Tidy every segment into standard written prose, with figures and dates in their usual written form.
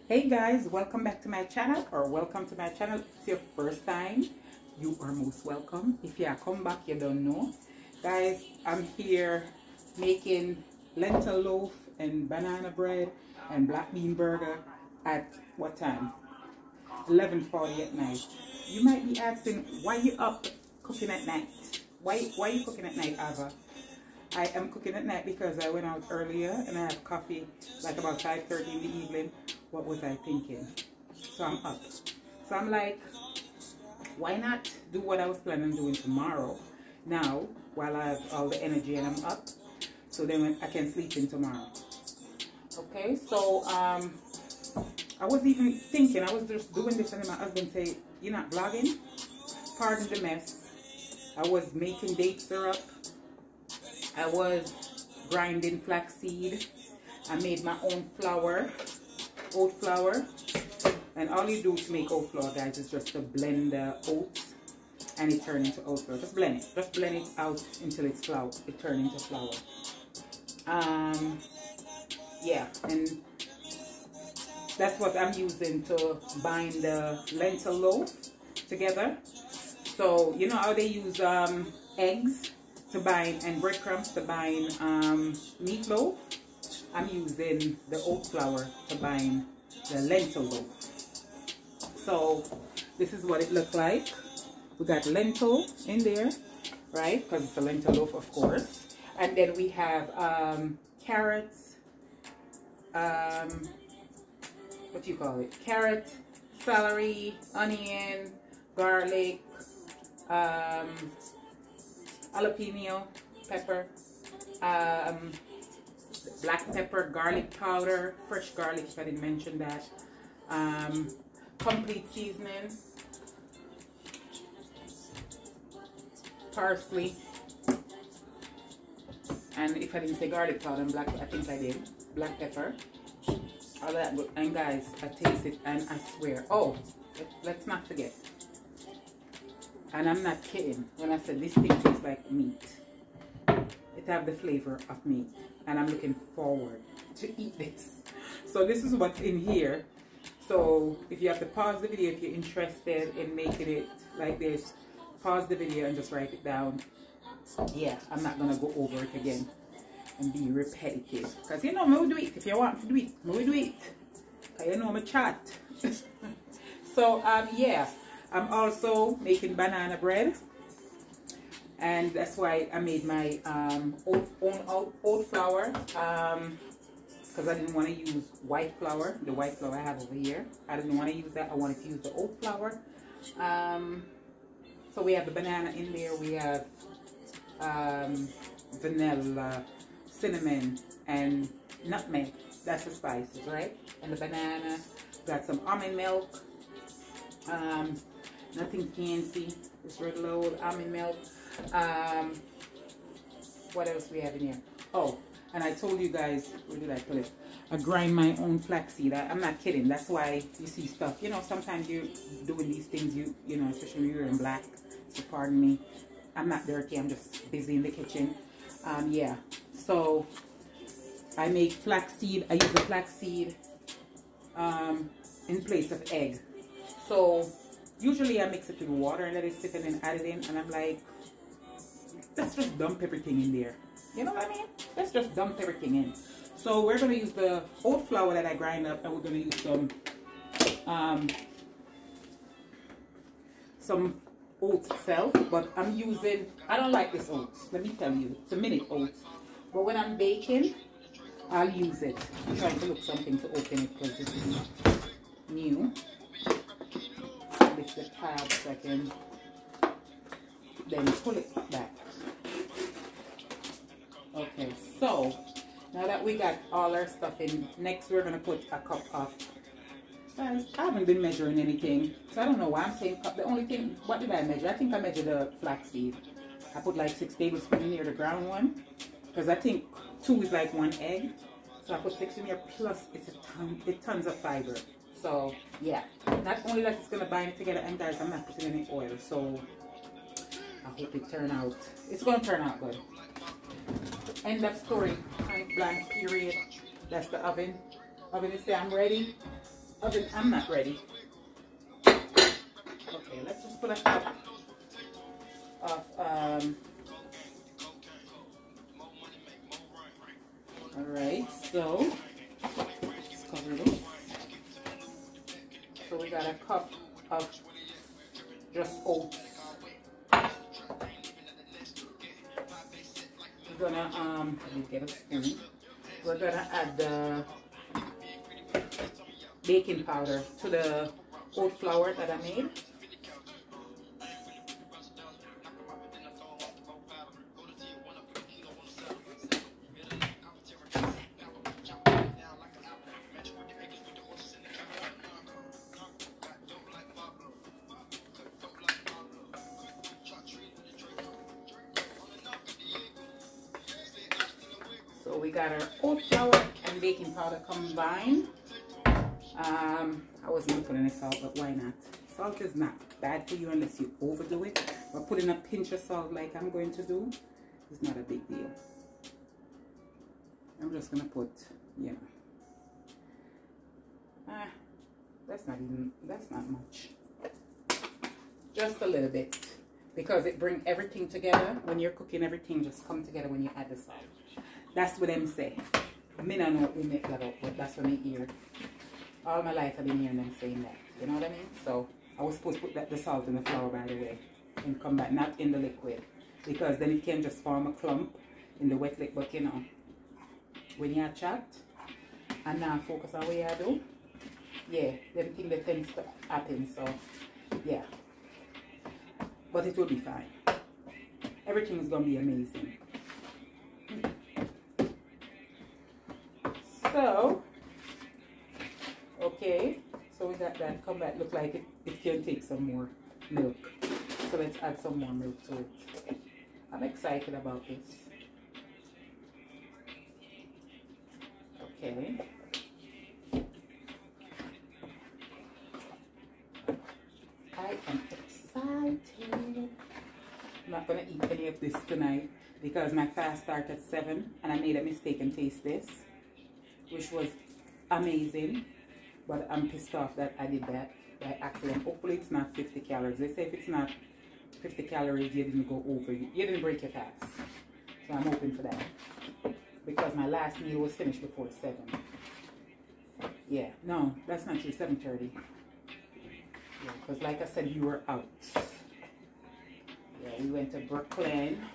Hey guys, welcome back to my channel, or welcome to my channel. If it's your first time, you are most welcome. If you come back, you don't know. Guys, I'm here making lentil loaf and banana bread and black bean burger at what time? 11:40 at night. You might be asking, why you up cooking at night? Why you cooking at night, Ava? I am cooking at night because I went out earlier and I had coffee like about 5:30 in the evening. What was I thinking? So I'm up. So I'm like, why not do what I was planning on doing tomorrow now while I have all the energy and I'm up, so then I can sleep in tomorrow. Okay, so I was even thinking, I was just doing this and then my husband said, you're not vlogging? Pardon the mess. I was making date syrup. I was grinding flaxseed. I made my own flour, oat flour. And all you do to make oat flour, guys, is just to blend the oats and it turns into oat flour. Just blend it. Just blend it out until it's flour. It turns into flour. Yeah, and that's what I'm using to bind the lentil loaf together. So, you know how they use eggs to bind and breadcrumbs to bind meatloaf? I'm using the oat flour to bind the lentil loaf. So this is what it looks like. We got lentil in there, right? Because it's a lentil loaf, of course. And then we have carrots, what do you call it? Carrot, celery, onion, garlic, jalapeno pepper, black pepper, garlic powder, fresh garlic, if I didn't mention that, complete seasoning, parsley, and if I didn't say garlic powder and black, I think I did, black pepper, all that good. And guys, I taste it and I swear, oh, let's not forget, and I'm not kidding when I said this thing tastes like meat. It have the flavor of meat, and I'm looking forward to eat this. So this is what's in here. So if you have to pause the video if you're interested in making it like this, pause the video and just write it down. Yeah, I'm not gonna go over it again and be repetitive, because you know me will do it. If you want to do it, me will do it, because you know me chat. So yeah, I'm also making banana bread, and that's why I made my oat flour, because I didn't want to use white flour, the white flour I have over here. I didn't want to use that. I wanted to use the oat flour. So we have the banana in there. We have vanilla, cinnamon, and nutmeg. That's the spices, right? And the banana. Got some almond milk. Nothing fancy. Just regular old almond milk. What else we have in here? Oh, and I told you guys, where did I put it? I grind my own flaxseed. I'm not kidding. That's why you see stuff. You know, sometimes you're doing these things, you know, especially when you're in black. So pardon me. I'm not dirty. I'm just busy in the kitchen. Yeah. So I make flaxseed. I use the flaxseed in place of egg. So usually I mix it with water and let it sit and then add it in. And I'm like, let's just dump everything in there. You know what I mean? Let's just dump everything in. So we're going to use the oat flour that I grind up, and we're going to use some oats itself. But I'm using, I don't like this oats. Let me tell you, it's a minute oats. But when I'm baking, I'll use it. I'm trying to look something to open it because this is new. Lift the tab so I can then pull it back. Okay, so now that we got all our stuff in, next we're gonna put a cup of, guys, I haven't been measuring anything, so I don't know why I'm saying cup. The only thing, what did I measure? I think I measured the flaxseed. I put like 6 tablespoons in here, the ground one, because I think 2 is like 1 egg. So I put 6 in here, plus it's tons of fiber. So yeah, not only that it's gonna bind it together, and guys, I'm not putting any oil, so I hope it turn out. It's gonna turn out good. End of story. Point blank period. That's the oven. Oven is saying I'm ready. oven. I'm not ready. Okay, let's just put a cup of alright, so let's cover this. So we got a cup of just oats. We're gonna let me get a spoon. We're gonna add the baking powder to the oat flour that I made. So we got our oat flour and baking powder combined. I wasn't putting any salt, but why not? Salt is not bad for you unless you overdo it. But putting a pinch of salt like I'm going to do is not a big deal. I'm just gonna put, you know, that's not much. Just a little bit, because it brings everything together. When you're cooking, everything just come together when you add the salt. That's what them say. Me don't know who make that up, but that's what I hear. All my life I've been hearing them saying that. You know what I mean? So I was supposed to put the salt in the flour, by the way, and come back, not in the liquid, because then it can just form a clump in the wet liquid. But you know, when you chat and now focus on what you do, yeah, them things that tends to happen. So yeah, but it will be fine. Everything is gonna be amazing. So, okay, so we got that. Come back, look like it can take some more milk. So let's add some more milk to it. I'm excited about this. Okay. I am excited. I'm not going to eat any of this tonight because my fast started at 7 and I made a mistake and taste this, which was amazing, but I'm pissed off that I did that by accident. Hopefully it's not 50 calories. They say if it's not 50 calories, you didn't go over, you didn't break your fast. So I'm hoping for that, because my last meal was finished before 7. Yeah, no, that's not true, 7:30. Yeah, because like I said, you were out. Yeah, we went to Brooklyn.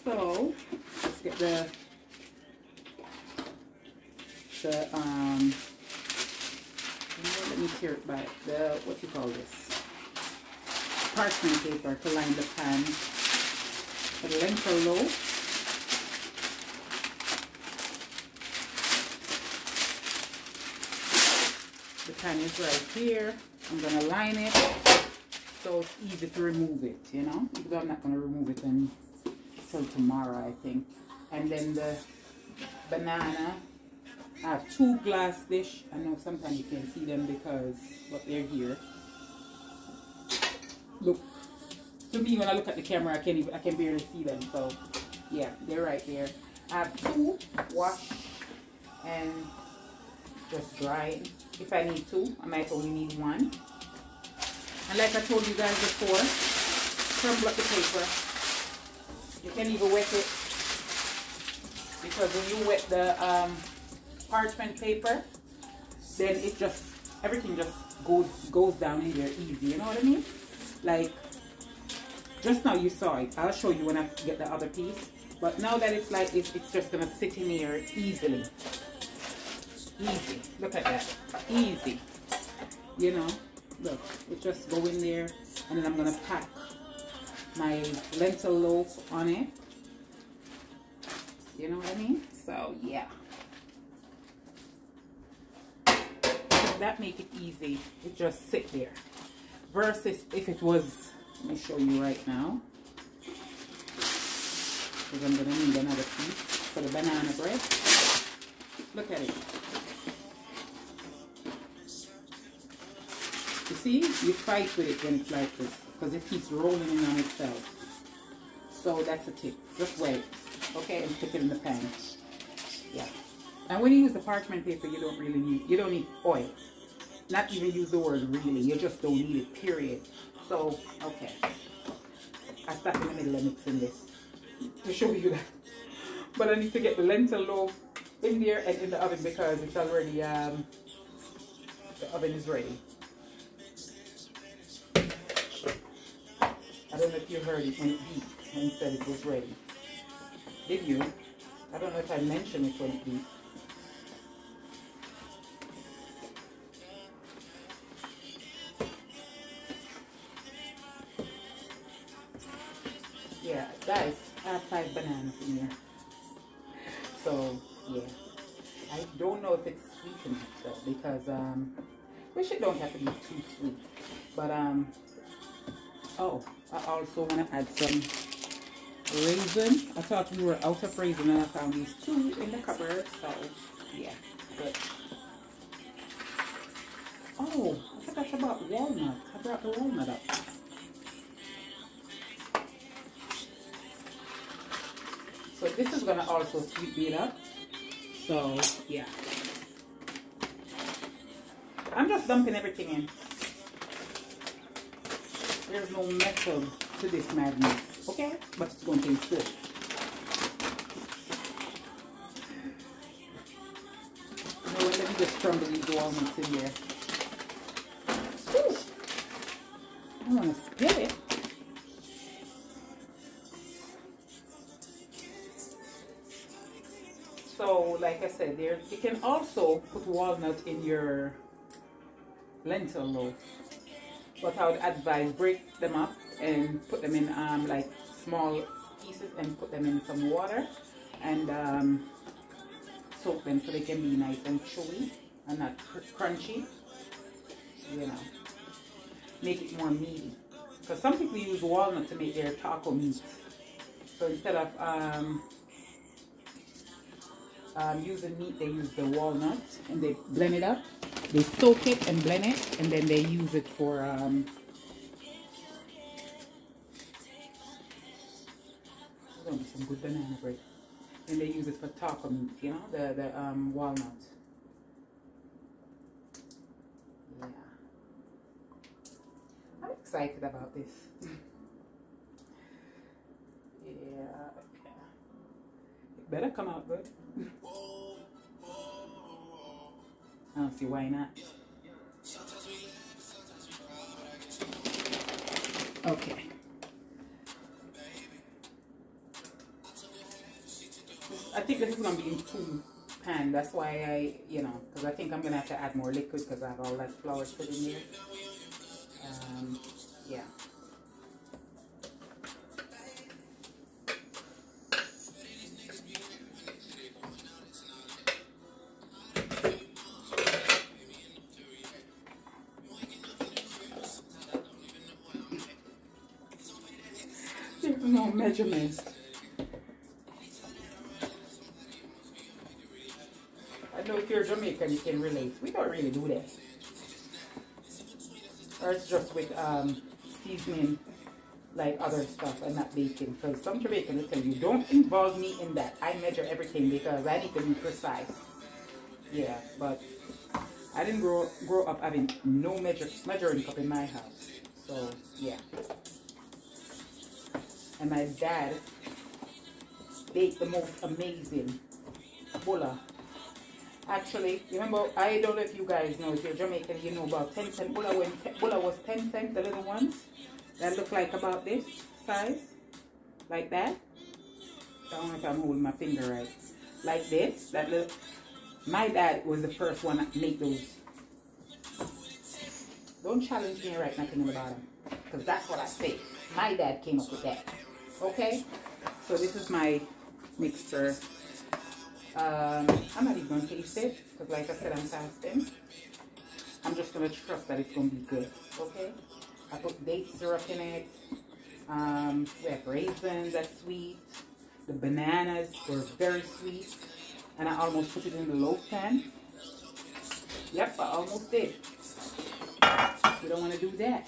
So let's get let me tear it by the, what you call this, parchment paper to line the pan for the lentil loaf. The pan is right here. I'm gonna line it so it's easy to remove it, you know, because I'm not gonna remove it until tomorrow, I think. And then the banana, I have 2 glass dish. I know sometimes you can't see them but they're here. Look, to me when I look at the camera, I can barely see them. So yeah, they're right there. I have 2 wash and just dry. If I need 2, I might only need 1. And like I told you guys before, crumble up the paper. You can even wet it, because when you wet the parchment paper, then it just, everything just goes down in there easy. You know what I mean? Like just now you saw it. I'll show you when I get the other piece. But now that it's like it's just gonna sit in here easily. Easy. Look at that. Easy. You know, look, it just go in there, and then I'm gonna pack my lentil loaf on it. You know what I mean? So yeah, that make it easy. It just sit there. Versus if it was, let me show you right now, because I'm gonna need another piece for the banana bread. Look at it. You see, you fight with it when it's like this, because it keeps rolling in on itself. So that's a tip. Just wait. okay, and stick it in the pan. Yeah. And when you use the parchment paper, you don't need oil. Not even use the word really, you just don't need it, period. So, okay. I start in the middle of mixing this to show you that. But I need to get the lentil loaf in there and in the oven because it's already, the oven is ready. I don't know if you heard it when it beeped and said it was ready. Did you? I don't know if I mentioned it when it beeped. Yeah, guys, I have 5 bananas in here. So, yeah. I don't know if it's sweet enough though, because, which it don't have to be too sweet. But, oh, I also want to add some raisin. I thought we were out of raisin and I found these 2 in the cupboard. So, yeah, good. Oh, I forgot about walnut. I brought the walnut up. So this is going to also sweeten it up. So, yeah. I'm just dumping everything in. There's no method to this madness, okay? But it's going to taste good. You know what? Let me just crumble these walnuts in there. Ooh. I don't want to spill it. So, like I said, there you can also put walnut in your lentil loaf. But I would advise break them up and put them in like small pieces and put them in some water and soak them so they can be nice and chewy and not crunchy. You know, make it more meaty. Because some people use walnut to make their taco meat. So instead of using meat, they use the walnut and they blend it up. They soak it and blend it, and then they use it for some good banana bread. And they use it for taco meat, you know, the walnut. Yeah, I'm excited about this. Yeah, it better come out good. I don't see why not. Okay. I think this is going to be in 2 pans. That's why I, you know, because I think I'm going to have to add more liquid because I have all that flour put in there. Yeah. There's no measurement. I know if you're Jamaican, you can relate. We don't really do that. Or it's just with seasoning like other stuff and not baking. Because some Jamaicans will tell you, don't involve me in that. I measure everything because I need to be precise. Yeah, but I didn't grow up having no measuring cup in my house. So, yeah. And my dad baked the most amazing bulla. Actually, remember, I don't know if you guys know, if you're Jamaican, you know about 10-cent bulla. When bulla was 10 cents, the little ones that look like about this size, like that. I don't know if I'm holding my finger right. Like this, that little. My dad was the first one to make those. Don't challenge me right nothing in the bottom, because that's what I say. My dad came up with that. Okay, so this is my mixture. I'm not even going to taste it because, like I said, I'm fasting. I'm just going to trust that it's going to be good. Okay, I put date syrup in it. We have raisins, that's sweet. The bananas were very sweet, and I almost put it in the loaf pan. Yep, I almost did. You don't want to do that.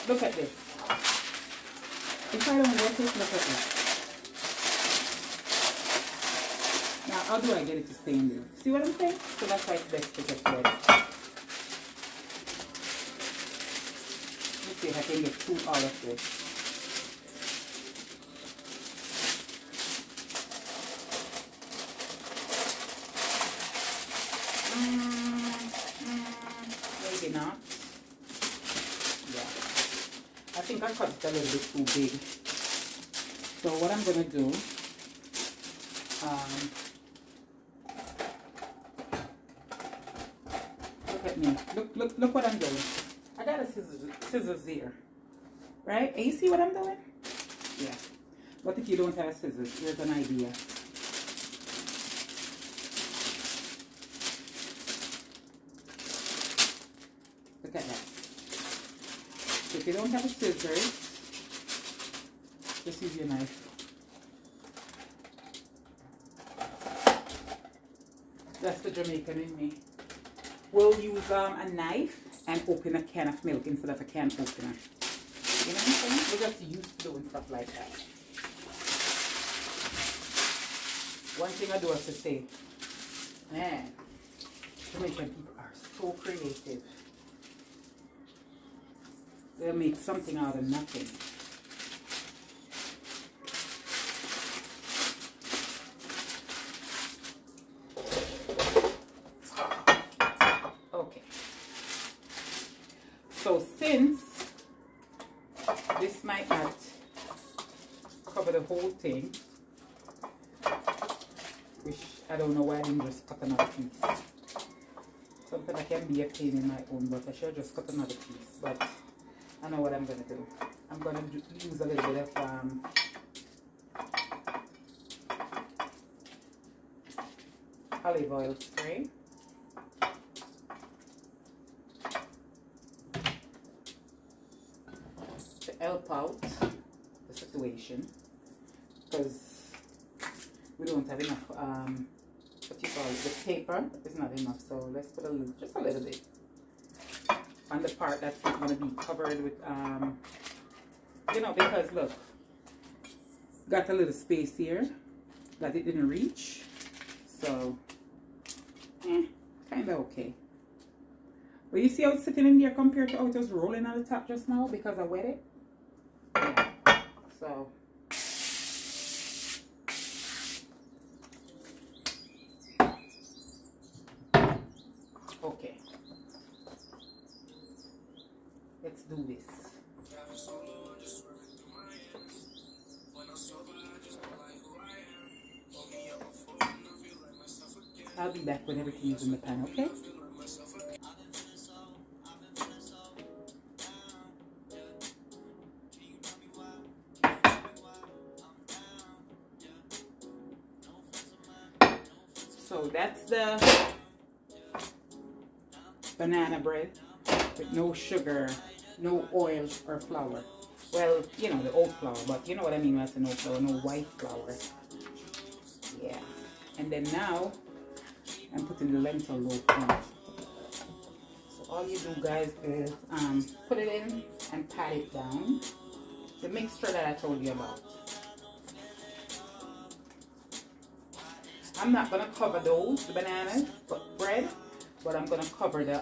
Look at this. If I don't work it, look at this. how do I get it to stay in there? See what I'm saying? So that's why it's best to get ready. Let's see if I can get through all of this. Maybe not. Yeah. I think I cut it a little bit too big. So what I'm gonna do, look at me. Look what I'm doing. I got a scissors here, right? And you see what I'm doing? Yeah. But if you don't have scissors, here's an idea. Look at that. So if you don't have a scissors, just use your knife. That's the Jamaican in me. We'll use a knife and open a can of milk instead of a can opener. You know what I'm saying? We're just used to doing stuff like that. One thing I do have to say, man, Jamaican people are so creative. They'll make something out of nothing. Okay. So since this might not cover the whole thing, which I don't know why I didn't just cut another piece. Something that can be a pain in my own, but I should just cut another piece. But I know what I'm going to do. I'm going to use a little bit of olive oil spray. To help out the situation. Because we don't have enough, what you call it, the paper is not enough. So let's put a little, just a little bit. On the part that's not going to be covered with, you know, because look, got a little space here that it didn't reach, so, kind of okay. But you see how it's sitting in there compared to how it was rolling on the top just now because I wet it? Yeah. So, okay. Let's do this. I'll be back when everything is in the pan, okay? So that's the banana bread with no sugar, no oil or flour. Well, you know, the oat flour, but you know what I mean when I say no flour, no white flour. Yeah. And then now I'm putting the lentil loaf in. So all you do, guys, is put it in and pat it down. The mixture that I told you about. I'm not gonna cover those, the bananas, but bread, but I'm gonna cover the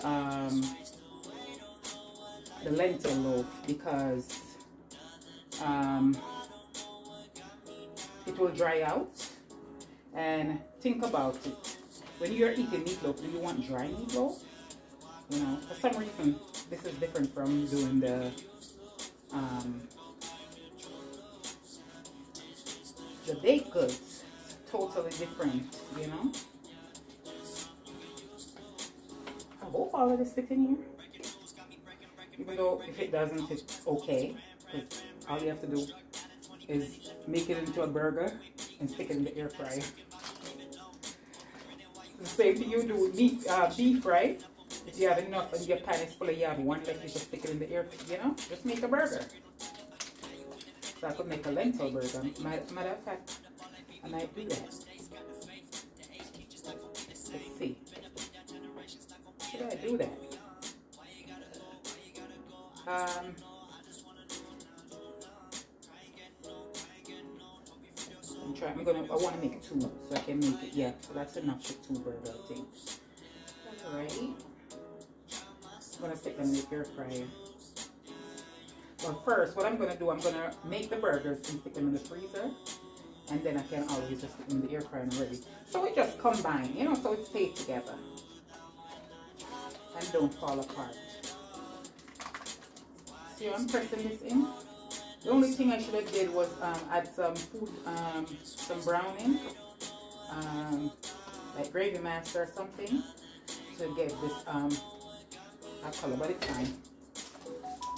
lentil loaf because it will dry out. And think about it, when you're eating meatloaf, do you want dry meatloaf? You know, for some reason this is different from doing the baked goods. Totally different, you know. I hope all of this fits in here. Even though if it doesn't, it's okay. Because all you have to do is make it into a burger and stick it in the air fryer. The same thing you do with meat, beef, right? If you have enough and your pan is full, you have one left, you just stick it in the air, you know? Just make a burger. So I could make a lentil burger. Matter of fact, I might do that. Let's see. Should I do that? I'm I want to make 2, so I can make it. Yeah, so that's enough for 2 burgers, I think. Alright. I'm gonna stick them in the air fryer. Well, first, what I'm gonna do, I'm gonna make the burgers and stick them in the freezer, and then I can always just stick them in the air fryer and ready. So it just combine, you know, so it stays together and don't fall apart. See how I'm pressing this in? The only thing I should have did was add some food, some browning, like gravy master or something, to get this color, but it's fine.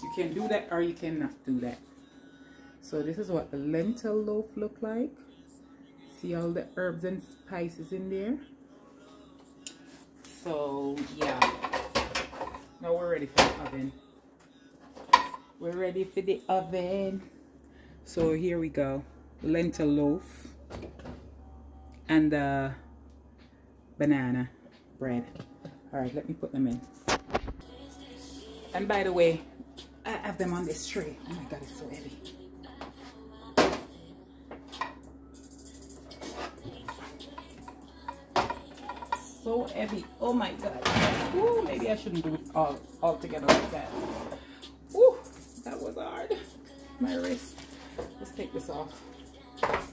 You can do that or you cannot do that. So this is what the lentil loaf look like. See all the herbs and spices in there. So yeah, now we're ready for the oven. We're ready for the oven. So here we go. Lentil loaf and the banana bread. All right, let me put them in. And by the way, I have them on this tray. Oh my God, it's so heavy. So heavy. Oh my God. Ooh, maybe I shouldn't do it all together like that. Ooh, that was hard. My wrist. Let's take this off. Let's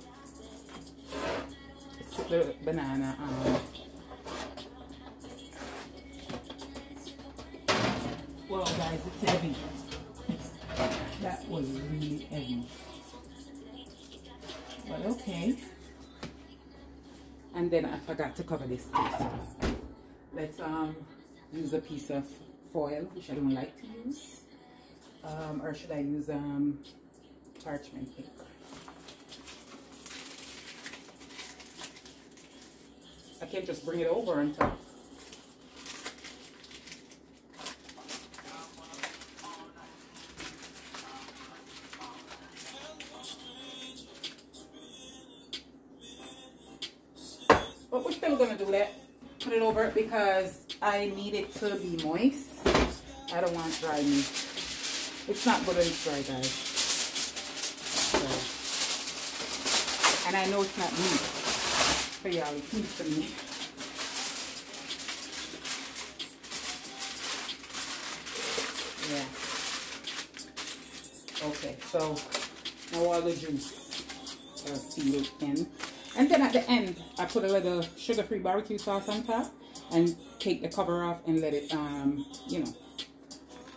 put the banana on. Well, guys, it's heavy. That was really heavy. But okay. And then I forgot to cover this piece. Let's use a piece of foil, which I don't like to use. Or should I use parchment paper? I can't just bring it over on top. But we're still gonna do that. Put it over because I need it to be moist. I don't want dry meat. It's not good when it's dry, guys. So. And I know it's not meat for y'all, it's meat for me. Yeah. Okay, so now all the juice sealed in. And then at the end, I put a little sugar-free barbecue sauce on top and take the cover off and let it,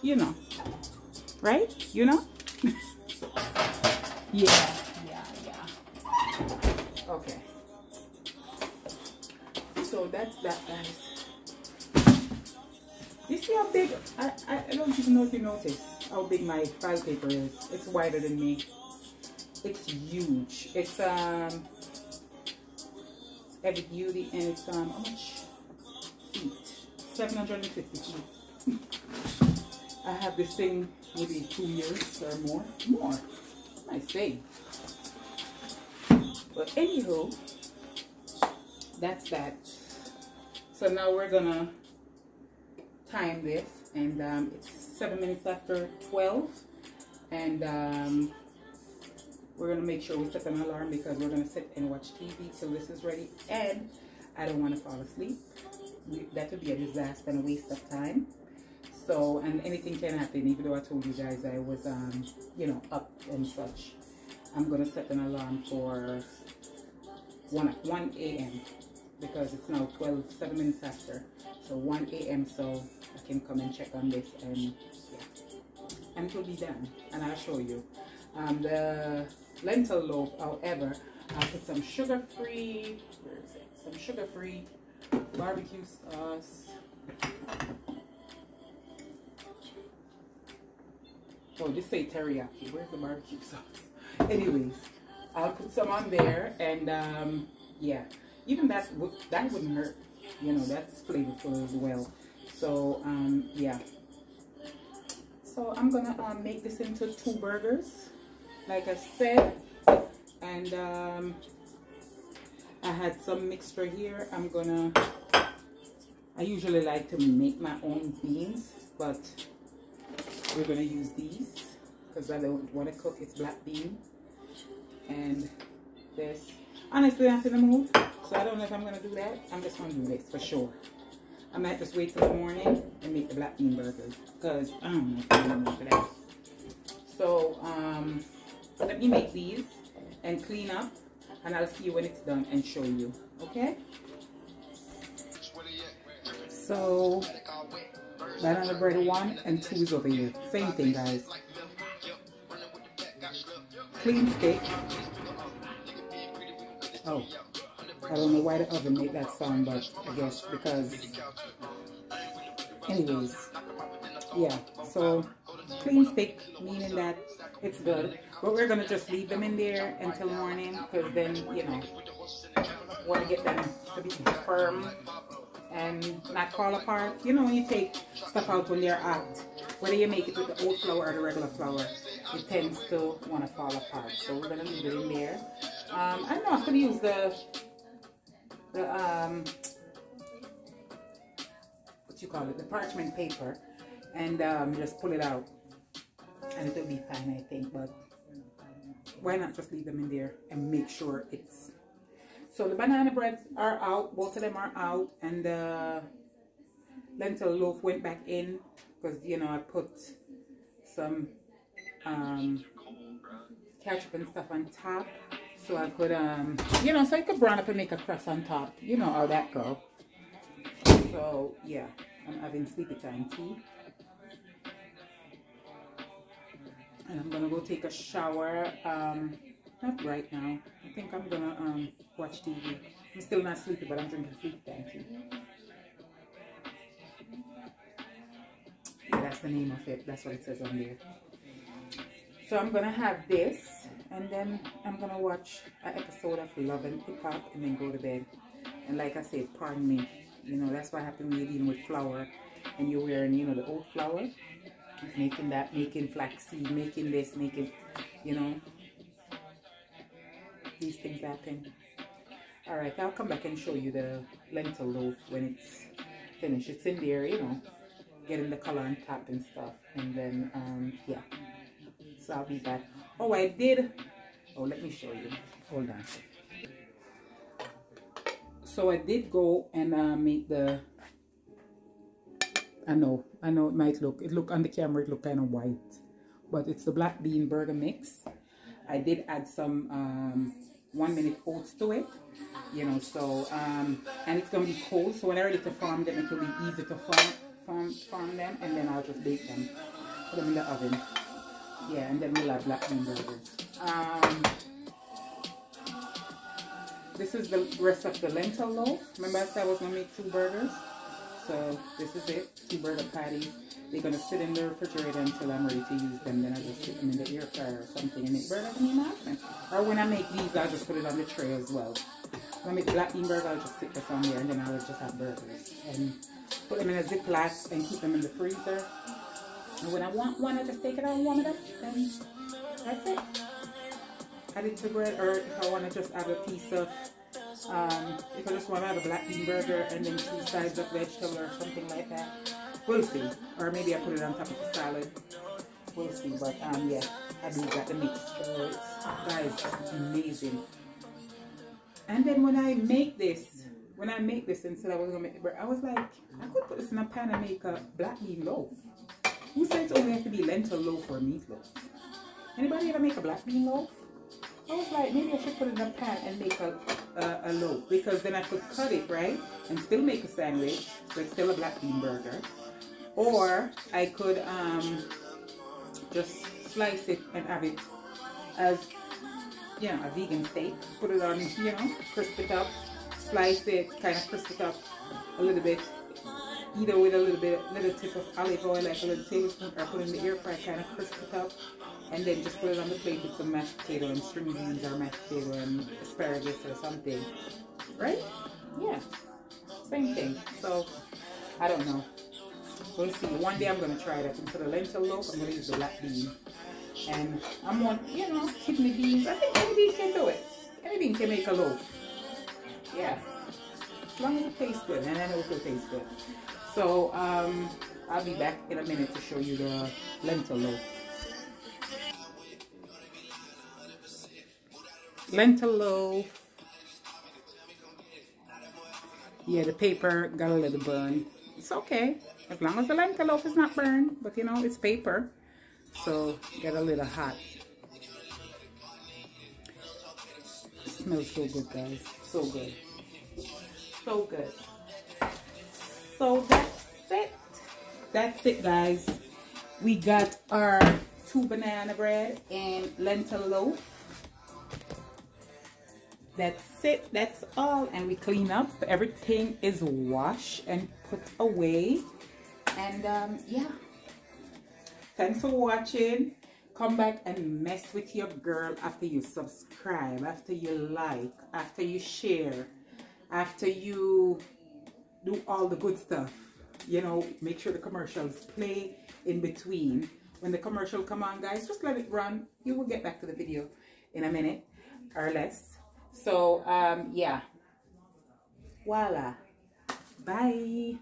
you know, right? You know? Yeah. Okay. So that's that, guys. You see how big, I don't even know if you notice how big my file paper is. It's wider than me. It's huge. It's, heavy duty, and it's how much feet? 750 feet. I have this thing maybe 2 years or more I say. But anywho, that's that. So now we're gonna time this, and it's 7 minutes after 12, and we're going to make sure we set an alarm because we're going to sit and watch TV till this is ready. And I don't want to fall asleep. That would be a disaster and a waste of time. So, and anything can happen, even though I told you guys I was, you know, up and such. I'm going to set an alarm for 1 a.m. because it's now 7 minutes after. So 1 a.m. so I can come and check on this, and yeah. And it will be done. And I'll show you. The lentil loaf, however, I put some sugar-free, where is it? Some sugar-free barbecue sauce. Oh, just say teriyaki. Where's the barbecue sauce? Anyways, I'll put some on there, and yeah, even that wouldn't hurt. You know, that's flavorful as well. So yeah. So I'm gonna make this into 2 burgers. Like I said, and I had some mixture here. I usually like to make my own beans, but we're gonna use these because I don't want to cook. It's black bean, and this. Honestly, I'm in the mood, so I don't know if I'm going to do that. I'm just going to do this for sure. I might just wait till the morning and make the black bean burgers, because I don't know if I'm in the mood for that. So, let me make these and clean up, and I'll see you when it's done and show you, okay? So, banana bread 1 and 2 is over here. Same thing, guys. Clean stick. Oh, I don't know why the oven made that sound, but I guess because, anyways, yeah. So, clean stick, meaning that it's good. But we're gonna just leave them in there until morning, because then, you know, want to get them to be firm and not fall apart. You know, when you take stuff out when they're hot, whether you make it with the oat flour or the regular flour, it tends to want to fall apart. So we're gonna leave it in there. I know I'm gonna use the what you call it, the parchment paper, and just pull it out, and it'll be fine, I think. But why not just leave them in there and make sure it's... So the banana breads are out, both of them are out, and the lentil loaf went back in because, you know, I put some ketchup and stuff on top, so I could you know, so I could brown up and make a crust on top. You know how that go. So yeah, I'm having sleepy time tea, and I'm gonna go take a shower. Not right now. I think I'm gonna watch TV. I'm still not sleepy, but I'm drinking sleepy time tea. Yeah, that's the name of it. That's what it says on there. So I'm gonna have this, and then I'm gonna watch an episode of Love and Hip Hop, and then go to bed. And like I said, pardon me, you know, that's what happens when you're dealing with flour and you're wearing, you know, the oat flour. It's making that, making flaxseed, making this, making, you know, these things happen. Alright, I'll come back and show you the lentil loaf when it's finished. It's in there, you know, getting the color on top and stuff. And then, yeah. So I'll be back. Oh, I did. Oh, let me show you. Hold on. So I did go and make the... I know it might look... It look on the camera, it look kind of white. But it's the black bean burger mix. I did add some 1 minute oats to it, you know, so, and it's going to be cold, so when I'm ready to form them, it will be easy to form them, and then I'll just bake them, put them in the oven, yeah, and then we'll have black bean burgers. This is the rest of the lentil loaf. Remember I said I was going to make 2 burgers? So this is it, 2 burger patties. They're going to sit in the refrigerator until I'm ready to use them. Then I just sit them in the air fryer or something and make burgers in the afternoon. Or when I make these, I'll just put it on the tray as well. When I make black bean burger, I'll just sit this on there, and then I'll just have burgers. And put them in a Ziploc and keep them in the freezer. And when I want one, I just take it out and warm it up. And that's it. Add it to bread, or if I want to just add a piece of, if I just want to have a black bean burger and then 2 sides of vegetable or something like that. We'll see. Or maybe I put it on top of the salad. We'll see. But yeah, I do got the mix. So guys, it's amazing. And then when I make this instead I was gonna make the bread, I was like, I could put this in a pan and make a black bean loaf. Who said it only has to be lentil loaf or meatloaf? Anybody ever make a black bean loaf? I was like, maybe I should put it in a pan and make a loaf, because then I could cut it, right, and still make a sandwich, so it's still a black bean burger. Or I could just slice it and have it as, you know, a vegan steak. Put it on, you know, crisp it up, slice it, kind of crisp it up a little bit, either with a little tip of olive oil, like a little tablespoon, or put it in the air fryer, kind of crisp it up, and then just put it on the plate with some mashed potato and string beans or mashed potato and asparagus or something, right? Yeah, same thing. So I don't know. We'll see. One day I'm gonna try that. Instead of lentil loaf, I'm gonna use the black bean. And I'm on, you know, kidney beans. I think any bean can do it. Any bean can make a loaf. Yeah, as long as it tastes good, and I know it will taste good. So I'll be back in a minute to show you the lentil loaf. Lentil loaf Yeah, the paper got a little burn. It's okay. As long as the lentil loaf is not burned. But you know, it's paper. So, get a little hot. It smells so good, guys. So good. So good. So, that's it. That's it, guys. We got our 2 banana bread and lentil loaf. That's it. That's all. And we clean up. Everything is washed and put away. And yeah. Thanks for watching. Come back and mess with your girl after you subscribe, after you like, after you share, after you do all the good stuff. You know, make sure the commercials play in between. When the commercial come on, guys, just let it run. You will get back to the video in a minute or less. So, yeah. Voila. Bye.